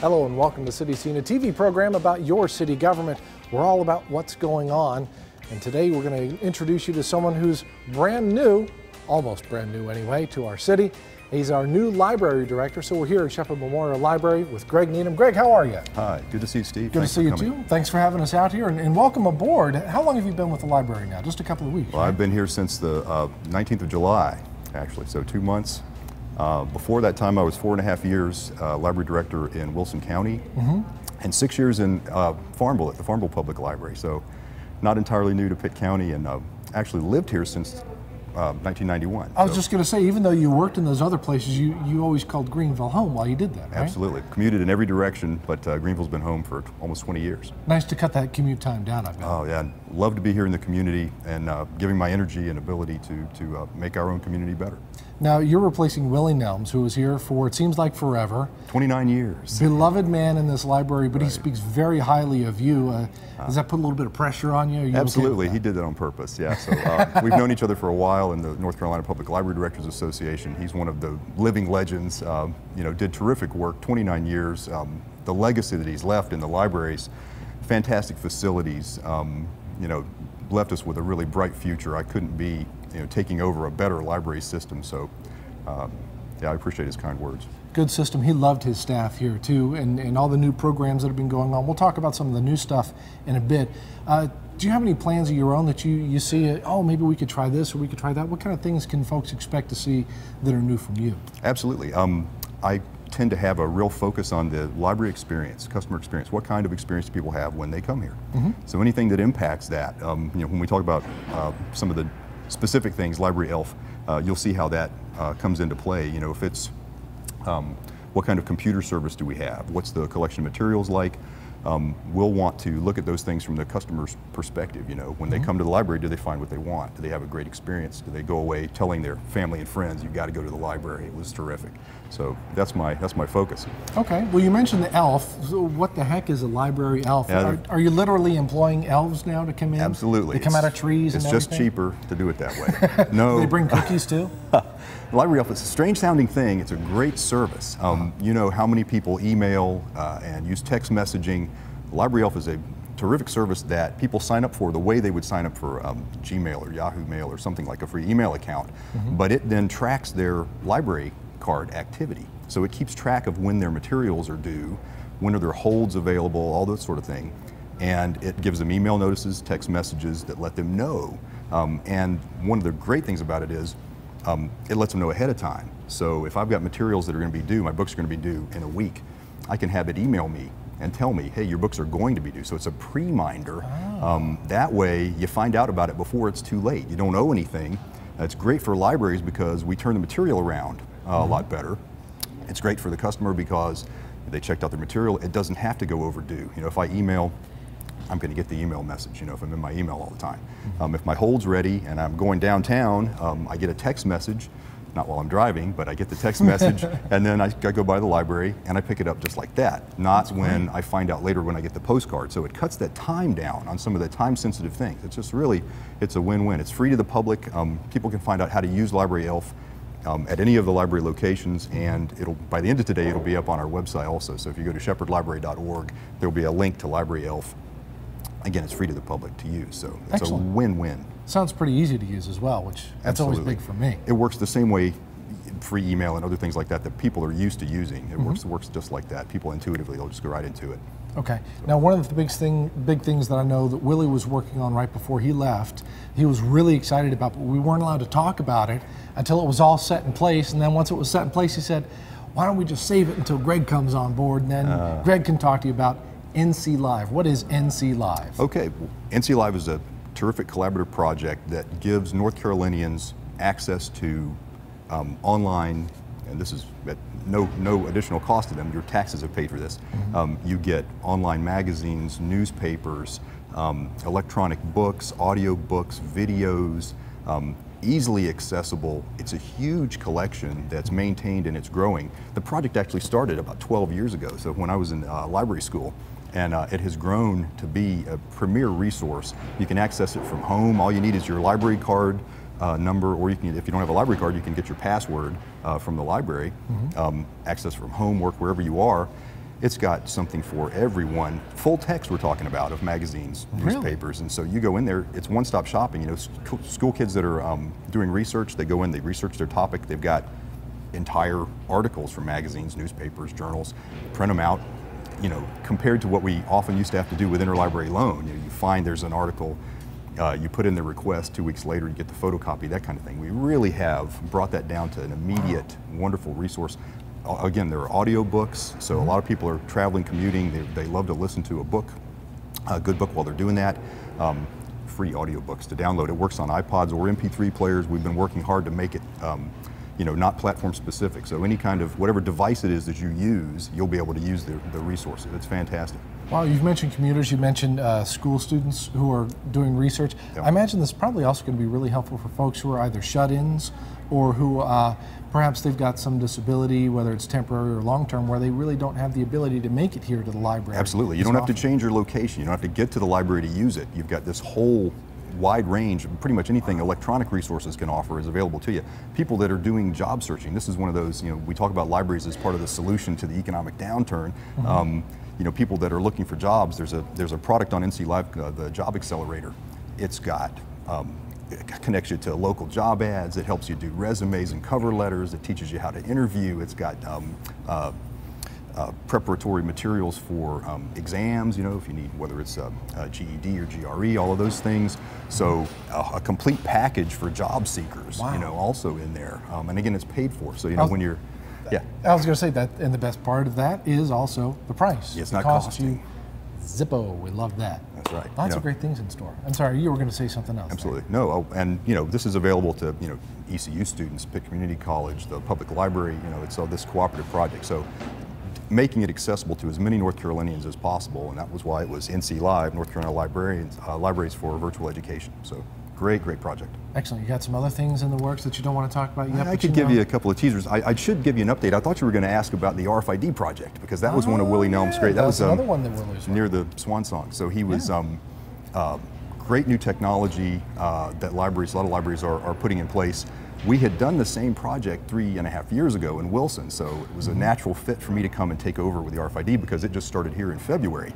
Hello and welcome to City Scene, a TV program about your city government. We're all about what's going on, and today we're going to introduce you to someone who's brand new, almost brand new anyway, to our city. He's our new library director, so we're here at Sheppard Memorial Library with Greg Needham. Greg, how are you? Hi, good to see you, Steve. Good to see you too. Thanks for having us out here, and welcome aboard. How long have you been with the library now? Just a couple of weeks, Well, right? I've been here since the 19th of July, actually, so 2 months. Before that time, I was 4.5 years library director in Wilson County, and 6 years in Farmville at the Farmville Public Library. So, not entirely new to Pitt County, and actually lived here since 1991. I was just going to say, even though you worked in those other places, you always called Greenville home while you did that, right? Absolutely. Commuted in every direction, but Greenville's been home for almost 20 years. Nice to cut that commute time down, I bet. Oh yeah, love to be here in the community and giving my energy and ability to make our own community better. Now, you're replacing Willie Nelms, who was here for, it seems like forever. 29 years. Beloved man in this library, but he speaks very highly of you. Does that put a little bit of pressure on you? Are you Absolutely, okay he did that on purpose, yeah. So we've known each other for a while in the North Carolina Public Library Directors Association. He's one of the living legends, you know, did terrific work, 29 years. The legacy that he's left in the libraries, fantastic facilities, you know, left us with a really bright future. I couldn't be, you know, taking over a better library system, so yeah, I appreciate his kind words. Good system. He loved his staff here too, and all the new programs that have been going on. We'll talk about some of the new stuff in a bit. Do you have any plans of your own that you see, oh, maybe we could try this or we could try that? What kind of things can folks expect to see that are new from you? Absolutely. I tend to have a real focus on the library experience, customer experience. What kind of experience do people have when they come here? So anything that impacts that, you know, when we talk about some of the specific things, Library Elf, you'll see how that comes into play. You know, if it's what kind of computer service do we have? What's the collection of materials like? We'll want to look at those things from the customer's perspective. You know, when they come to the library, do they find what they want? Do they have a great experience? Do they go away telling their family and friends, you've got to go to the library, it was terrific? So that's my focus. Okay, well, you mentioned the elf. So what the heck is a library elf? Yeah, are you literally employing elves now to come in? Absolutely. They come out of trees and everything? It's just cheaper to do it that way. No. They bring cookies too? Library Elf is a strange sounding thing. It's a great service. You know how many people email and use text messaging. Library Elf is a terrific service that people sign up for the way they would sign up for Gmail or Yahoo Mail or something like a free email account. But it then tracks their library card activity. So it keeps track of when their materials are due, when are their holds available, all that sort of thing. And it gives them email notices, text messages that let them know. And one of the great things about it is it lets them know ahead of time. So if I've got materials that are going to be due, my books are going to be due in a week, I can have it email me and tell me, hey, your books are going to be due. So it's a pre-minder. That way you find out about it before it's too late. You don't owe anything. It's great for libraries because we turn the material around a lot better. It's great for the customer because they checked out their material. It doesn't have to go overdue. You know, if I email, I'm going to get the email message, you know, if I'm in my email all the time. If my hold's ready and I'm going downtown, I get a text message, not while I'm driving, but I get the text message and then I go by the library and I pick it up just like that, not when I find out later when I get the postcard. So it cuts that time down on some of the time-sensitive things. It's just really, it's a win-win. It's free to the public. People can find out how to use Library Elf at any of the library locations, and it'll, by the end of today, it'll be up on our website also. So if you go to shepherdlibrary.org, there'll be a link to Library Elf. Again, it's free to the public to use, so it's a win-win. Sounds pretty easy to use as well, which that's always big for me. It works the same way, free email and other things like that people are used to using. It works just like that. People intuitively, they'll just go right into it. Okay. Now, one of the big things that I know that Willie was working on right before he left, he was really excited about, but we weren't allowed to talk about it until it was all set in place. And then once it was set in place, he said, why don't we just save it until Greg comes on board, and then Greg can talk to you about nclive. What is nclive? Okay, well, nclive is a terrific collaborative project that gives North Carolinians access to online, and this is at no additional cost to them, your taxes have paid for this. You get online magazines, newspapers, electronic books, audio books, videos, easily accessible. It's a huge collection that's maintained and it's growing. The project actually started about 12 years ago, so when I was in library school. And it has grown to be a premier resource. You can access it from home. All you need is your library card number, or you can, if you don't have a library card, you can get your password from the library, access from home, work, wherever you are. It's got something for everyone. Full text we're talking about of magazines, newspapers, and so you go in there, it's one-stop shopping. You know, school kids that are doing research, they go in, they research their topic, they've got entire articles from magazines, newspapers, journals, print them out. You know, compared to what we often used to have to do with interlibrary loan, you know, you find there's an article, you put in the request, 2 weeks later you get the photocopy, that kind of thing. We really have brought that down to an immediate, wonderful resource. Again, there are audio books, so a lot of people are traveling, commuting, they love to listen to a book, a good book while they're doing that. Free audio books to download. It works on iPods or MP3 players. We've been working hard to make it you know, not platform specific. So any kind of, whatever device it is that you use, you'll be able to use the resources. It's fantastic. Wow, you've mentioned commuters, you mentioned school students who are doing research. Yep. I imagine this is probably also going to be really helpful for folks who are either shut-ins or who perhaps they've got some disability, whether it's temporary or long-term, where they really don't have the ability to make it here to the library. Absolutely. You don't have to change your location. You don't have to get to the library to use it. You've got this whole wide range of pretty much anything electronic resources can offer is available to you. People that are doing job searching, this is one of those, you know, we talk about libraries as part of the solution to the economic downturn. You know, people that are looking for jobs, there's a product on nclive, the Job Accelerator. It's got, it connects you to local job ads, it helps you do resumes and cover letters, it teaches you how to interview, it's got preparatory materials for exams, you know, if you need, whether it's a GED or GRE, all of those things. So a complete package for job seekers, you know, also in there. And again, it's paid for. So, you know, when you're, I was going to say that, and the best part of that is also the price. It's not costing. You Zippo, we love that. That's right. Lots of great things in store. I'm sorry, you were going to say something else. Absolutely. No, and you know, this is available to, you know, ECU students, Pitt Community College, the public library, you know, it's this cooperative project. So making it accessible to as many North Carolinians as possible, and that was why it was nclive, North Carolina Libraries for Virtual Education. So great project. Excellent. You got some other things in the works that you don't want to talk about yet? I could give you a couple of teasers. I should give you an update. I thought you were going to ask about the RFID project, because that was one of Willie Nelm's great. That was another one that Willie's near the Swan Song. So he was great new technology that libraries, a lot of libraries are putting in place. We had done the same project 3.5 years ago in Wilson, so it was a natural fit for me to come and take over with the RFID because it just started here in February.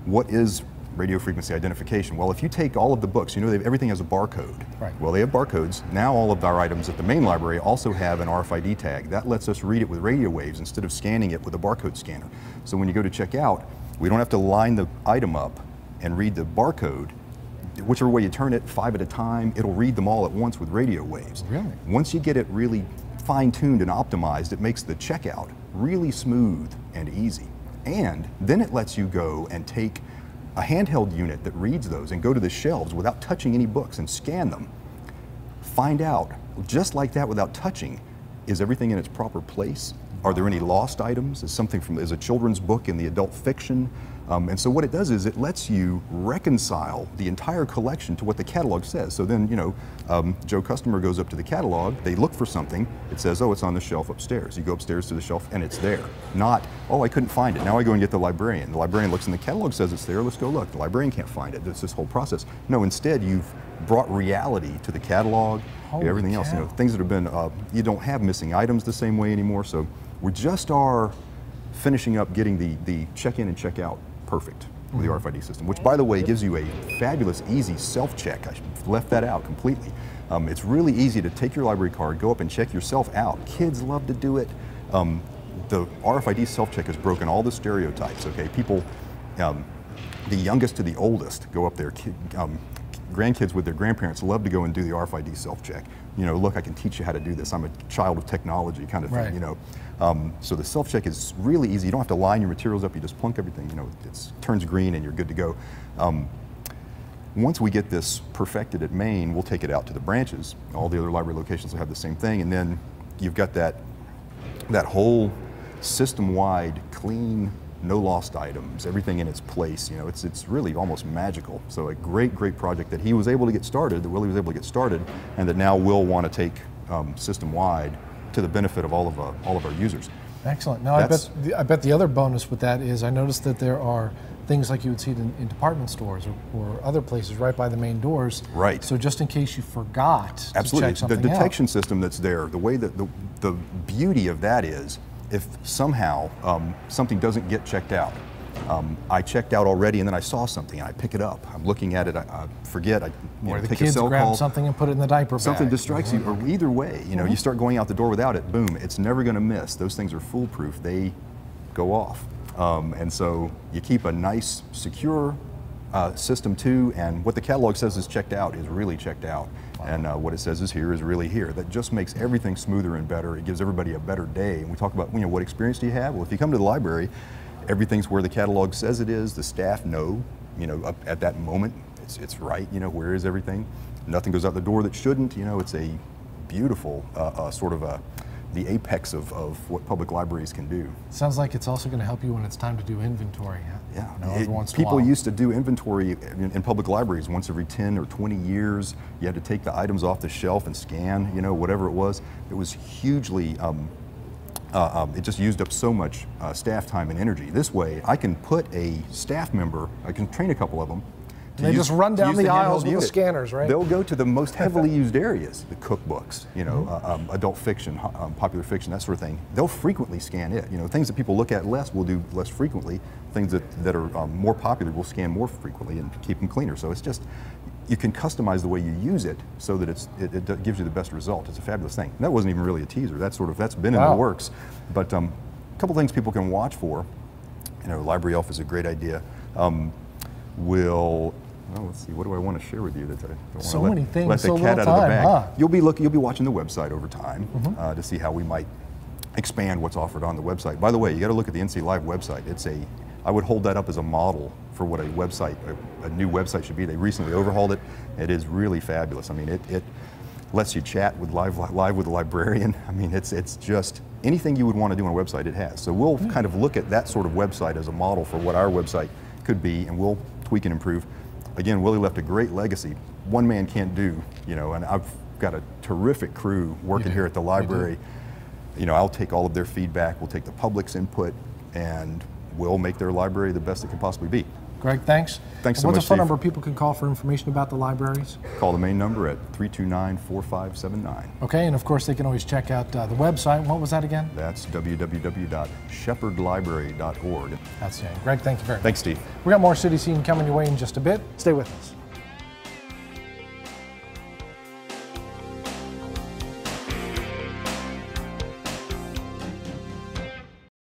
What is radio frequency identification? Well, if you take all of the books, you know, everything has a barcode. Right. Well, they have barcodes. Now all of our items at the main library also have an RFID tag. That lets us read it with radio waves instead of scanning it with a barcode scanner. So when you go to check out, we don't have to line the item up and read the barcode. Whichever way you turn it, 5 at a time, it'll read them all at once with radio waves. Really? Once you get it really fine-tuned and optimized, it makes the checkout really smooth and easy. And then it lets you go and take a handheld unit that reads those and go to the shelves without touching any books and scan them. Find out, just like that without touching, is everything in its proper place? Are there any lost items? Is a children's book in the adult fiction? And so what it does is it lets you reconcile the entire collection to what the catalog says. So then, you know, Joe customer goes up to the catalog, they look for something, it says, oh, it's on the shelf upstairs. You go upstairs to the shelf and it's there. Not, oh, I couldn't find it. Now I go and get the librarian. The librarian looks and the catalog says it's there, let's go look. The librarian can't find it. It's this whole process. No, instead you've brought reality to the catalog, everything else. You know, things that have been, you don't have missing items the same way anymore. So we just are finishing up getting the check-in and check-out perfect with the RFID system, which, by the way, gives you a fabulous, easy self-check. I left that out completely. It's really easy to take your library card, go up and check yourself out. Kids love to do it. The RFID self-check has broken all the stereotypes, okay? People, the youngest to the oldest go up there. Grandkids with their grandparents love to go and do the RFID self-check. You know, look, I can teach you how to do this. I'm a child of technology kind of thing, you know. So the self-check is really easy. You don't have to line your materials up. You just plunk everything, you know, it turns green and you're good to go. Once we get this perfected at Maine, we'll take it out to the branches. All the other library locations will have the same thing. And then you've got that whole system-wide clean, no lost items, everything in its place. You know, it's really almost magical. So a great project that he was able to get started, that Willie was able to get started, and that now we'll want to take system-wide to the benefit of all of our users. Excellent. Now I bet the other bonus with that is I noticed that there are things like you would see it in department stores or other places right by the main doors. Right. So just in case you forgot to check something out. The detection system that's there, the way that the beauty of that is if somehow something doesn't get checked out, I checked out already and then I saw something, I pick it up, I'm looking at it, I forget, I take a cell grab call. something and put it in the diaper bag. Something distracts you, or either way, you know, you start going out the door without it, boom, it's never going to miss. Those things are foolproof, they go off. And so you keep a nice, secure system too, and what the catalog says is checked out is really checked out. Wow. And what it says is here is really here. That just makes everything smoother and better. It gives everybody a better day. And we talk about, you know, what experience do you have? Well, if you come to the library, everything's where the catalog says it is. The staff know, you know, at that moment, it's right, you know, where is everything? Nothing goes out the door that shouldn't, you know, it's a beautiful sort of the apex of what public libraries can do. Sounds like it's also going to help you when it's time to do inventory. Yeah, you know, every once in a people while. used to do inventory in public libraries once every 10 or 20 years. You had to take the items off the shelf and scan, you know, whatever it was. It was hugely, it just used up so much staff time and energy. This way, I can put a staff member, I can train a couple of them, they just run down the aisles with the scanners, right? They'll go to the most heavily used areas, the cookbooks, you know, adult fiction, popular fiction, that sort of thing. They'll frequently scan it. You know, things that people look at less will do less frequently. Things that are more popular will scan more frequently and keep them cleaner. So it's just, you can customize the way you use it so that it gives you the best result. It's a fabulous thing. And that wasn't even really a teaser. That's been in the works. But a couple things people can watch for. You know, Library Elf is a great idea. Well, let's see. What do I want to share with you that I don't want so to many things, let the so cat out little of the time, bag? huh? You'll be watching the website over time to see how we might expand what's offered on the website. By the way, you got to look at the nclive website. I would hold that up as a model for what a website, a new website should be. They recently overhauled it. It is really fabulous. I mean, it lets you chat with live with a librarian. I mean, it's just anything you would want to do on a website. It has. So we'll kind of look at that sort of website as a model for what our website could be, and we'll tweak and improve. Again, Willie left a great legacy. One man can't do, you know, and I've got a terrific crew working here at the library. You know, I'll take all of their feedback, we'll take the public's input, and we'll make their library the best it can possibly be. Greg, thanks. Thanks so much, What's a phone Steve. number people can call for information about the libraries? Call the main number at 329-4579. Okay, and of course they can always check out the website. What was that again? That's www.sheppardlibrary.org. That's it. Greg, thank you very much. Thanks, Steve. We got more City Scene coming your way in just a bit. Stay with us.